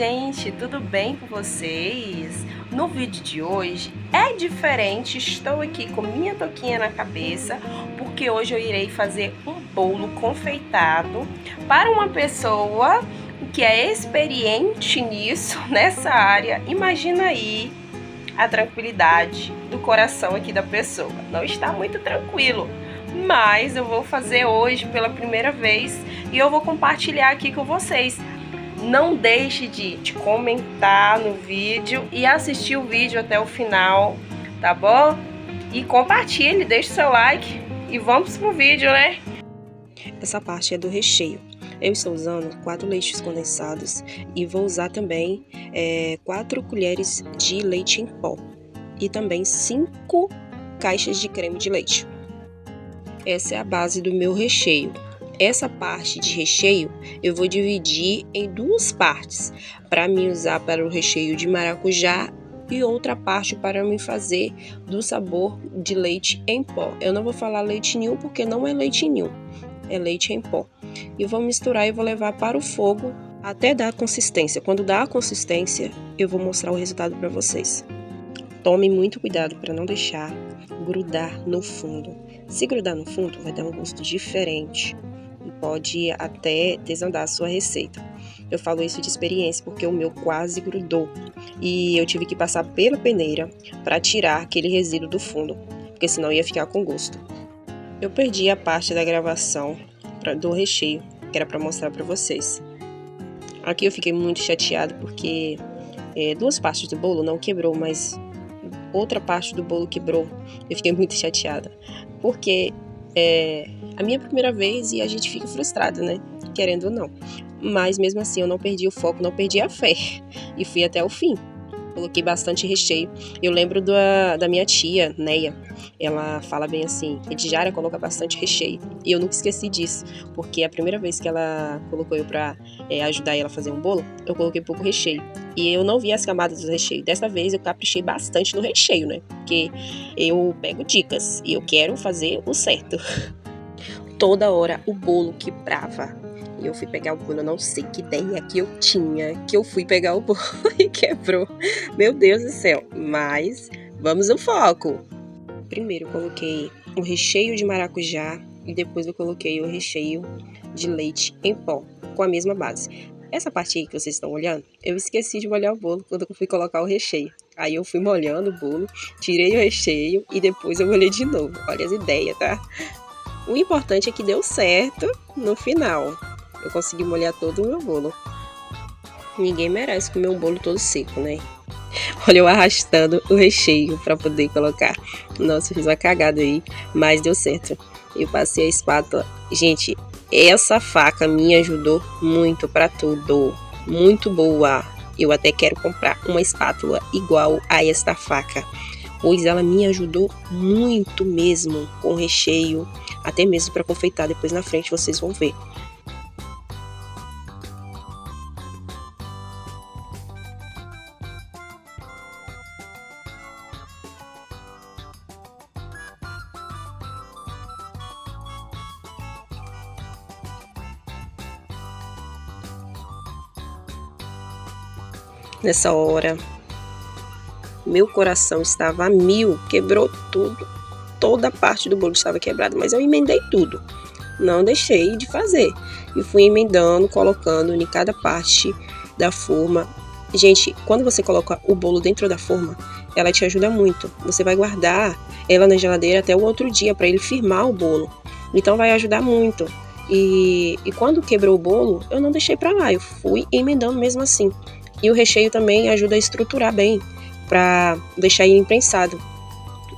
gente, tudo bem com vocês? No vídeo de hoje é diferente, estou aqui com minha touquinha na cabeça, porque hoje eu irei fazer um bolo confeitado para uma pessoa que é experiente nisso, nessa área. Imagina aí a tranquilidade do coração aqui da pessoa. Não está muito tranquilo, mas eu vou fazer hoje pela primeira vez e eu vou compartilhar aqui com vocês. Não deixe de comentar no vídeo e assistir o vídeo até o final, tá bom? E compartilhe, deixe seu like e vamos pro vídeo, né? Essa parte é do recheio. Eu estou usando 4 leites condensados e vou usar também 4 colheres de leite em pó e também 5 caixas de creme de leite. Essa é a base do meu recheio. Essa parte de recheio eu vou dividir em 2 partes, para me usar para o recheio de maracujá e outra parte para me fazer do sabor de leite em pó. Eu não vou falar leite ninho porque não é leite ninho, é leite em pó. E vou misturar e vou levar para o fogo até dar consistência. Quando dá a consistência, eu vou mostrar o resultado para vocês. Tome muito cuidado para não deixar grudar no fundo. Se grudar no fundo, vai dar um gosto diferente e pode até desandar a sua receita. Eu falo isso de experiência porque o meu quase grudou e eu tive que passar pela peneira para tirar aquele resíduo do fundo, porque senão ia ficar com gosto. Eu perdi a parte da gravação do recheio, que era para mostrar para vocês. Aqui eu fiquei muito chateada porque 2 partes do bolo não quebrou, mas outra parte do bolo quebrou. Eu fiquei muito chateada, porque a minha primeira vez e a gente fica frustrado, né? Querendo ou não. Mas mesmo assim eu não perdi o foco, não perdi a fé e fui até o fim. Coloquei bastante recheio. Eu lembro da minha tia, Neia. Ela fala bem assim, Edjara coloca bastante recheio. E eu nunca esqueci disso, porque a primeira vez que ela colocou eu pra ajudar ela a fazer um bolo, eu coloquei pouco recheio. E eu não vi as camadas do recheio. Dessa vez eu caprichei bastante no recheio, né? Porque eu pego dicas e eu quero fazer o certo. Toda hora o bolo quebrava. E eu fui pegar o bolo, eu não sei que ideia que eu tinha, que eu fui pegar o bolo e quebrou. Meu Deus do céu. Mas vamos ao foco. Primeiro eu coloquei o recheio de maracujá e depois eu coloquei o recheio de leite em pó, com a mesma base. Essa parte aí que vocês estão olhando, eu esqueci de molhar o bolo quando eu fui colocar o recheio. Aí eu fui molhando o bolo, tirei o recheio e depois eu molhei de novo. Olha as ideias, tá? O importante é que deu certo no final. Eu consegui molhar todo o meu bolo. Ninguém merece comer um bolo todo seco, né? Olha eu arrastando o recheio para poder colocar. Nossa, eu fiz uma cagada aí, mas deu certo. Eu passei a espátula. Gente, essa faca me ajudou muito para tudo. Muito boa. Eu até quero comprar uma espátula igual a esta faca, pois ela me ajudou muito mesmo com recheio, até mesmo para confeitar. Depois na frente vocês vão ver. Nessa hora, meu coração estava a 1000, quebrou tudo, toda a parte do bolo estava quebrada, mas eu emendei tudo, não deixei de fazer e fui emendando, colocando em cada parte da forma. Gente, quando você coloca o bolo dentro da forma, ela te ajuda muito, você vai guardar ela na geladeira até o outro dia para ele firmar o bolo, então vai ajudar muito. E quando quebrou o bolo, eu não deixei para lá, eu fui emendando mesmo assim. E o recheio também ajuda a estruturar bem, para deixar ele imprensado.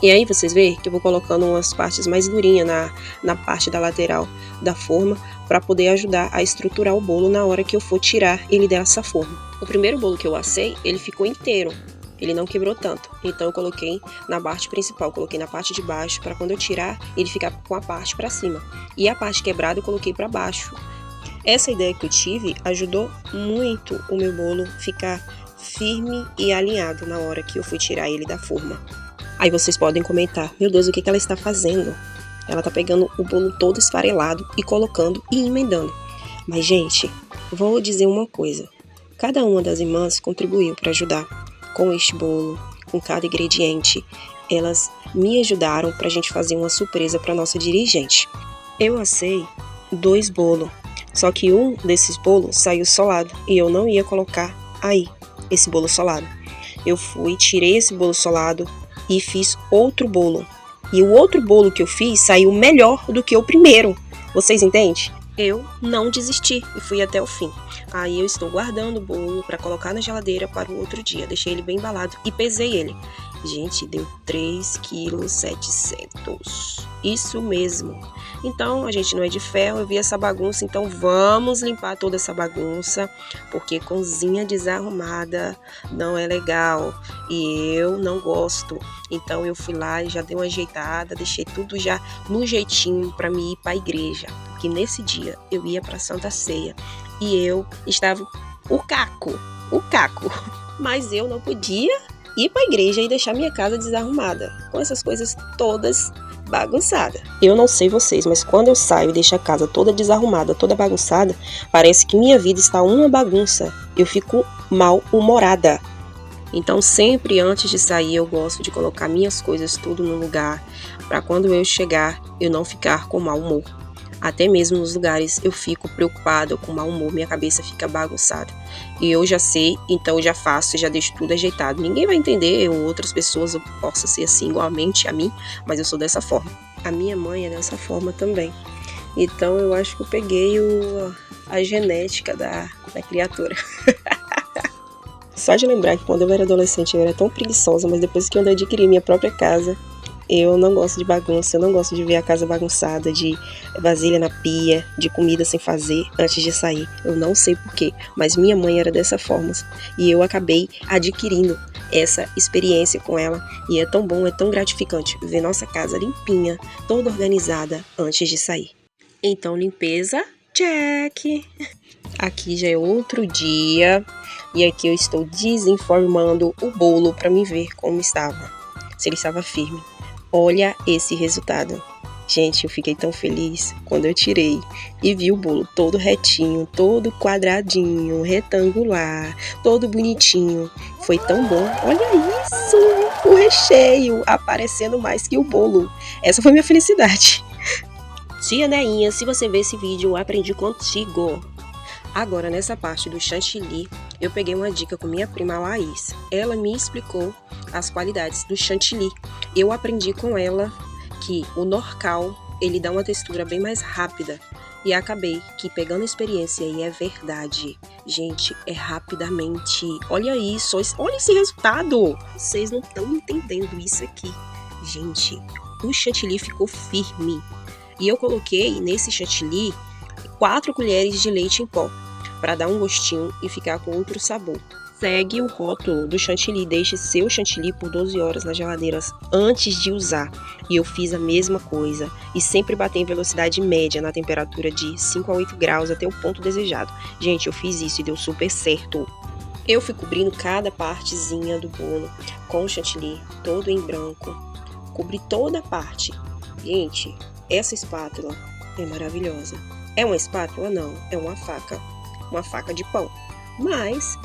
E aí vocês veem que eu vou colocando umas partes mais durinhas na parte da lateral da forma, para poder ajudar a estruturar o bolo na hora que eu for tirar ele dessa forma. O primeiro bolo que eu assei, ele ficou inteiro, ele não quebrou tanto. Então eu coloquei na parte principal, coloquei na parte de baixo, para quando eu tirar, ele ficar com a parte para cima. E a parte quebrada eu coloquei para baixo. Essa ideia que eu tive ajudou muito o meu bolo ficar firme e alinhado na hora que eu fui tirar ele da forma. Aí vocês podem comentar, meu Deus, o que ela está fazendo? Ela tá pegando o bolo todo esfarelado e colocando e emendando. Mas, gente, vou dizer uma coisa. Cada uma das irmãs contribuiu para ajudar com este bolo, com cada ingrediente. Elas me ajudaram para a gente fazer uma surpresa para nossa dirigente. Eu assei 2 bolos, só que um desses bolos saiu solado e eu não ia colocar aí esse bolo solado. Eu tirei esse bolo solado e fiz outro bolo. E o outro bolo que eu fiz saiu melhor do que o primeiro. Vocês entendem? Eu não desisti e fui até o fim. Aí eu estou guardando o bolo para colocar na geladeira para o outro dia. Deixei ele bem embalado e pesei ele. Gente, deu 3,7 kg. Isso mesmo. Então, a gente não é de ferro, eu vi essa bagunça, então vamos limpar toda essa bagunça, porque cozinha desarrumada não é legal e eu não gosto. Então, eu fui lá e já dei uma ajeitada, deixei tudo já no jeitinho para me ir para a igreja, porque nesse dia eu ia para Santa Ceia e eu estava o caco, mas eu não podia ir para a igreja e deixar minha casa desarrumada, com essas coisas todas bagunçada. Eu não sei vocês, mas quando eu saio e deixo a casa toda desarrumada, toda bagunçada, parece que minha vida está uma bagunça. Eu fico mal-humorada. Então, sempre antes de sair, eu gosto de colocar minhas coisas tudo no lugar, para quando eu chegar, eu não ficar com mau humor. Até mesmo nos lugares eu fico preocupada com mau humor, minha cabeça fica bagunçada. E eu já sei, então eu já faço, já deixo tudo ajeitado. Ninguém vai entender, ou outras pessoas possam ser assim igualmente a mim, mas eu sou dessa forma. A minha mãe é dessa forma também. Então eu acho que eu peguei a genética da criatura. Só de lembrar que quando eu era adolescente eu era tão preguiçosa, mas depois que eu adquiri minha própria casa, eu não gosto de bagunça, eu não gosto de ver a casa bagunçada, de vasilha na pia, de comida sem fazer antes de sair. Eu não sei porquê, mas minha mãe era dessa forma e eu acabei adquirindo essa experiência com ela. E é tão bom, é tão gratificante ver nossa casa limpinha, toda organizada antes de sair. Então, limpeza, check! Aqui já é outro dia e aqui eu estou desenformando o bolo para me ver como estava, se ele estava firme. Olha esse resultado. Gente, eu fiquei tão feliz quando eu tirei e vi o bolo todo retinho, todo quadradinho, retangular, todo bonitinho. Foi tão bom. Olha isso! O recheio aparecendo mais que o bolo. Essa foi minha felicidade. Tia Neinha, se você ver esse vídeo, eu aprendi contigo. Agora, nessa parte do chantilly, eu peguei uma dica com minha prima Laís. Ela me explicou as qualidades do chantilly. Eu aprendi com ela que o Norcal, ele dá uma textura bem mais rápida. E acabei que pegando experiência, e é verdade. Gente, é rapidamente. Olha isso, olha esse resultado. Vocês não estão entendendo isso aqui. Gente, o chantilly ficou firme. E eu coloquei nesse chantilly 4 colheres de leite em pó, para dar um gostinho e ficar com outro sabor. Segue o rótulo do chantilly, deixe seu chantilly por 12 horas na geladeira antes de usar. E eu fiz a mesma coisa, e sempre bati em velocidade média na temperatura de 5 a 8 graus até o ponto desejado. Gente, eu fiz isso e deu super certo. Eu fui cobrindo cada partezinha do bolo com o chantilly, todo em branco. Cobri toda a parte. Gente, essa espátula é maravilhosa. É uma espátula? Não, é uma faca de pão. Mas,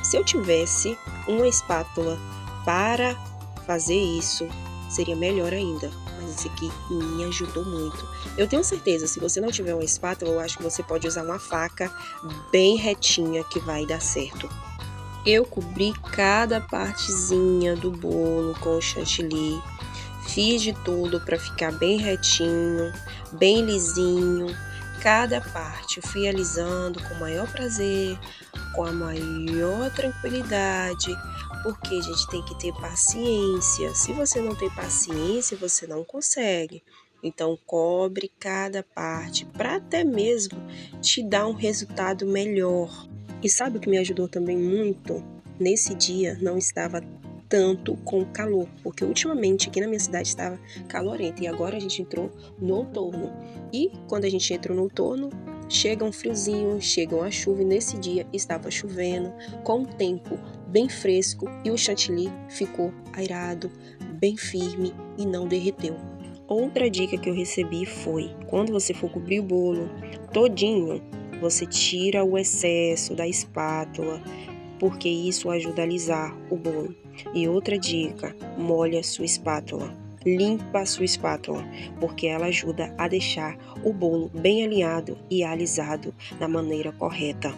se eu tivesse uma espátula para fazer isso, seria melhor ainda. Mas esse aqui me ajudou muito. Eu tenho certeza, se você não tiver uma espátula, eu acho que você pode usar uma faca bem retinha que vai dar certo. Eu cobri cada partezinha do bolo com o chantilly. Fiz de tudo para ficar bem retinho, bem lisinho. Cada parte eu fui alisando com o maior prazer, com a maior tranquilidade, porque a gente tem que ter paciência. Se você não tem paciência, você não consegue. Então, cobre cada parte para até mesmo te dar um resultado melhor. E sabe o que me ajudou também muito? Nesse dia não estava tanto com calor, porque ultimamente aqui na minha cidade estava calorento e agora a gente entrou no outono. E quando a gente entra no outono, chega um friozinho, chega uma chuva e nesse dia estava chovendo, com o tempo bem fresco e o chantilly ficou airado, bem firme e não derreteu. Outra dica que eu recebi foi, quando você for cobrir o bolo todinho você tira o excesso da espátula, porque isso ajuda a alisar o bolo. E outra dica, molha sua espátula. Limpa a sua espátula, porque ela ajuda a deixar o bolo bem alinhado e alisado da maneira correta.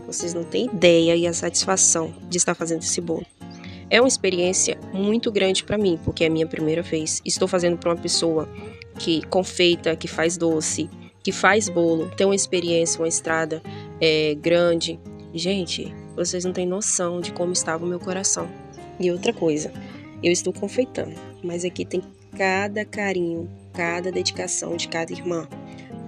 Vocês não têm ideia e a satisfação de estar fazendo esse bolo. É uma experiência muito grande para mim, porque é a minha primeira vez. Estou fazendo para uma pessoa que confeita, que faz doce, que faz bolo, tem uma experiência, uma estrada grande. Gente, vocês não têm noção de como estava o meu coração. E outra coisa, eu estou confeitando, mas aqui tem cada carinho, cada dedicação de cada irmã.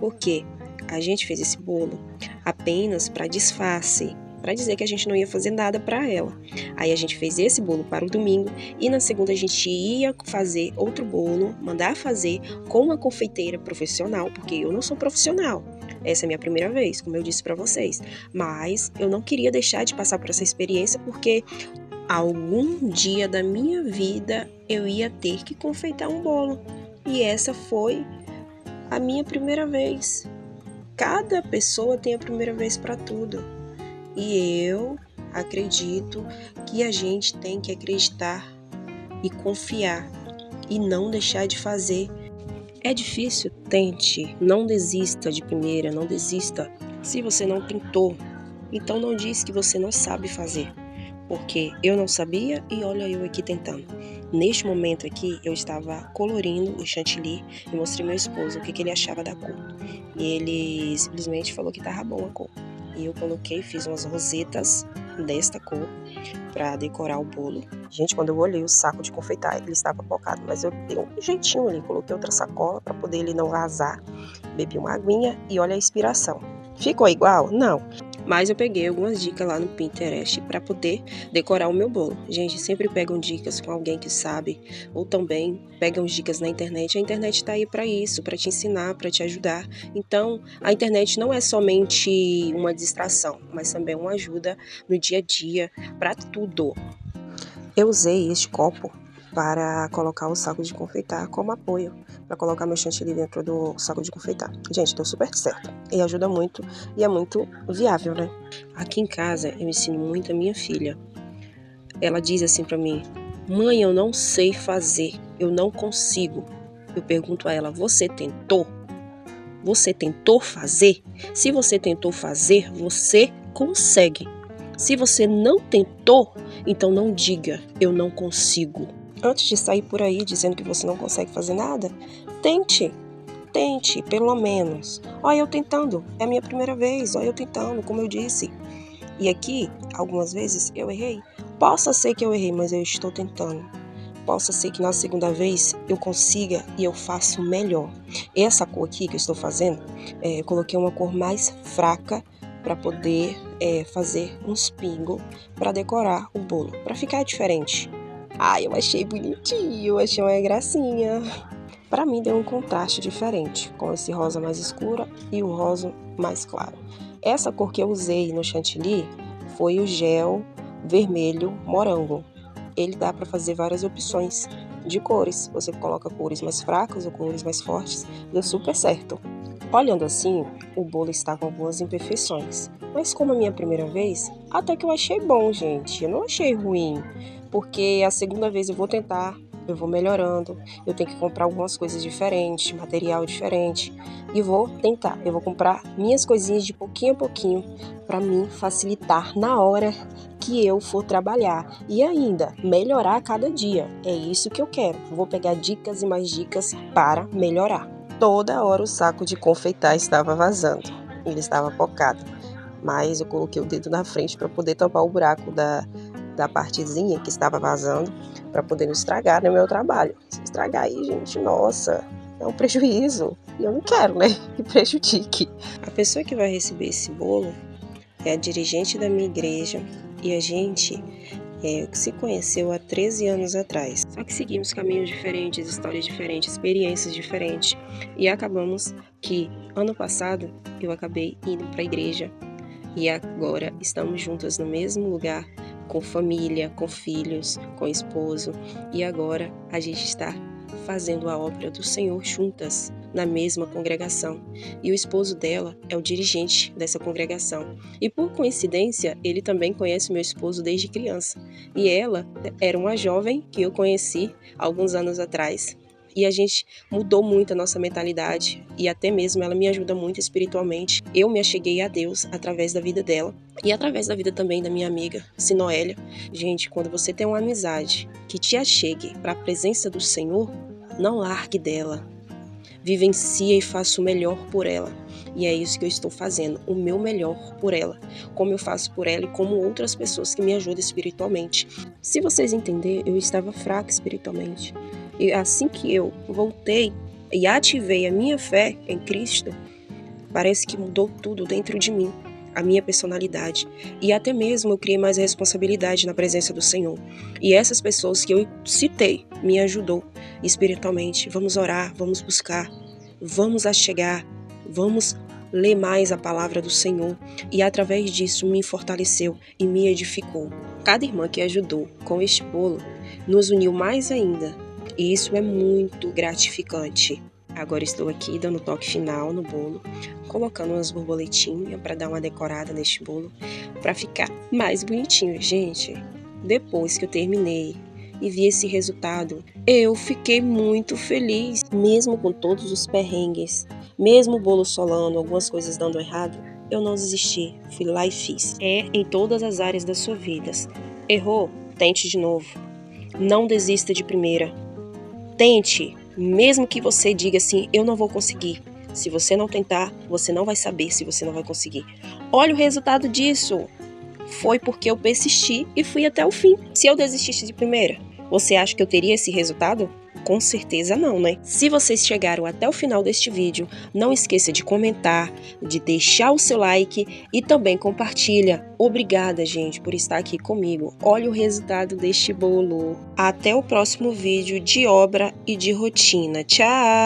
Porque a gente fez esse bolo apenas para disfarce, para dizer que a gente não ia fazer nada para ela. Aí a gente fez esse bolo para o domingo e na segunda a gente ia fazer outro bolo, mandar fazer com uma confeiteira profissional, porque eu não sou profissional. Essa é a minha primeira vez, como eu disse para vocês. Mas eu não queria deixar de passar por essa experiência porque algum dia da minha vida eu ia ter que confeitar um bolo. E essa foi a minha primeira vez. Cada pessoa tem a primeira vez para tudo. E eu acredito que a gente tem que acreditar e confiar e não deixar de fazer. É difícil, tente, não desista de primeira, não desista. Se você não tentou, então não diz que você não sabe fazer. Porque eu não sabia e olha eu aqui tentando. Neste momento aqui, eu estava colorindo o chantilly e mostrei ao meu esposo o que ele achava da cor. E ele simplesmente falou que estava bom a cor. E eu coloquei, fiz umas rosetas desta cor para decorar o bolo. Gente, quando eu olhei o saco de confeitar, ele estava pocado, mas eu dei um jeitinho ali, coloquei outra sacola para poder ele não vazar. Bebi uma aguinha e olha a inspiração. Ficou igual? Não. Mas eu peguei algumas dicas lá no Pinterest para poder decorar o meu bolo. Gente, sempre pegam dicas com alguém que sabe, ou também pegam dicas na internet. A internet está aí para isso, para te ensinar, para te ajudar. Então, a internet não é somente uma distração, mas também uma ajuda no dia a dia, para tudo. Eu usei este copo para colocar o saco de confeitar como apoio, para colocar meu chantilly dentro do saco de confeitar. Gente, deu super certo e ajuda muito e é muito viável, né? Aqui em casa eu ensino muito a minha filha. Ela diz assim para mim: mãe, eu não sei fazer, eu não consigo. Eu pergunto a ela: você tentou? Você tentou fazer? Se você tentou fazer, você consegue. Se você não tentou, então não diga, eu não consigo. Antes de sair por aí dizendo que você não consegue fazer nada, tente, pelo menos. Olha eu tentando, é a minha primeira vez, olha eu tentando, como eu disse. E aqui, algumas vezes, eu errei. Possa ser que eu errei, mas eu estou tentando. Possa ser que na segunda vez eu consiga e eu faço melhor. Essa cor aqui que eu estou fazendo, eu coloquei uma cor mais fraca para poder fazer uns pingos para decorar o bolo, para ficar diferente. Eu achei bonitinho, eu achei uma gracinha. Para mim deu um contraste diferente, com esse rosa mais escuro e o rosa mais claro. Essa cor que eu usei no chantilly foi o gel vermelho morango. Ele dá para fazer várias opções de cores. Você coloca cores mais fracas ou cores mais fortes, deu super certo. Olhando assim, o bolo está com algumas imperfeições. Mas como a minha primeira vez, até que eu achei bom, gente. Eu não achei ruim. Porque a segunda vez eu vou tentar, eu vou melhorando. Eu tenho que comprar algumas coisas diferentes, material diferente. E vou tentar. Eu vou comprar minhas coisinhas de pouquinho a pouquinho para mim facilitar na hora que eu for trabalhar. E ainda, melhorar a cada dia. É isso que eu quero. Vou pegar dicas e mais dicas para melhorar. Toda hora o saco de confeitar estava vazando. Ele estava pocado. Mas eu coloquei o dedo na frente para poder tampar o buraco da partezinha que estava vazando, para poder não estragar no meu trabalho. Se estragar aí, gente, nossa, é um prejuízo. E eu não quero, né, que prejudique. A pessoa que vai receber esse bolo é a dirigente da minha igreja e a gente se conheceu há 13 anos atrás. Só que seguimos caminhos diferentes, histórias diferentes, experiências diferentes. E acabamos que, ano passado, eu acabei indo para a igreja. E agora estamos juntas no mesmo lugar, com família, com filhos, com esposo. E agora a gente está fazendo a obra do Senhor juntas, na mesma congregação. E o esposo dela é o dirigente dessa congregação. E por coincidência, ele também conhece meu esposo desde criança. E ela era uma jovem que eu conheci alguns anos atrás. E a gente mudou muito a nossa mentalidade e até mesmo ela me ajuda muito espiritualmente. Eu me acheguei a Deus através da vida dela e através da vida também da minha amiga, Sinoélia. Gente, quando você tem uma amizade que te achegue para a presença do Senhor, não largue dela. Vivencie e faça o melhor por ela. E é isso que eu estou fazendo, o meu melhor por ela, como eu faço por ela e como outras pessoas que me ajudam espiritualmente. Se vocês entenderem, eu estava fraca espiritualmente. E assim que eu voltei e ativei a minha fé em Cristo, parece que mudou tudo dentro de mim, a minha personalidade. E até mesmo eu criei mais responsabilidade na presença do Senhor. E essas pessoas que eu citei me ajudou espiritualmente. Vamos orar, vamos buscar, vamos achegar, vamos ler mais a palavra do Senhor. E através disso me fortaleceu e me edificou. Cada irmã que ajudou com este bolo nos uniu mais ainda. E isso é muito gratificante. Agora estou aqui dando toque final no bolo, colocando umas borboletinhas para dar uma decorada neste bolo, para ficar mais bonitinho. Gente, depois que eu terminei e vi esse resultado, eu fiquei muito feliz, mesmo com todos os perrengues, mesmo o bolo solando, algumas coisas dando errado, eu não desisti, fui lá e fiz. É em todas as áreas da sua vida. Errou? Tente de novo. Não desista de primeira. Tente, mesmo que você diga assim, eu não vou conseguir. Se você não tentar, você não vai saber se você não vai conseguir. Olha o resultado disso. Foi porque eu persisti e fui até o fim. Se eu desistisse de primeira, você acha que eu teria esse resultado? Com certeza não, né? Se vocês chegaram até o final deste vídeo, não esqueça de comentar, de deixar o seu like e também compartilha. Obrigada, gente, por estar aqui comigo. Olha o resultado deste bolo. Até o próximo vídeo de obra e de rotina. Tchau!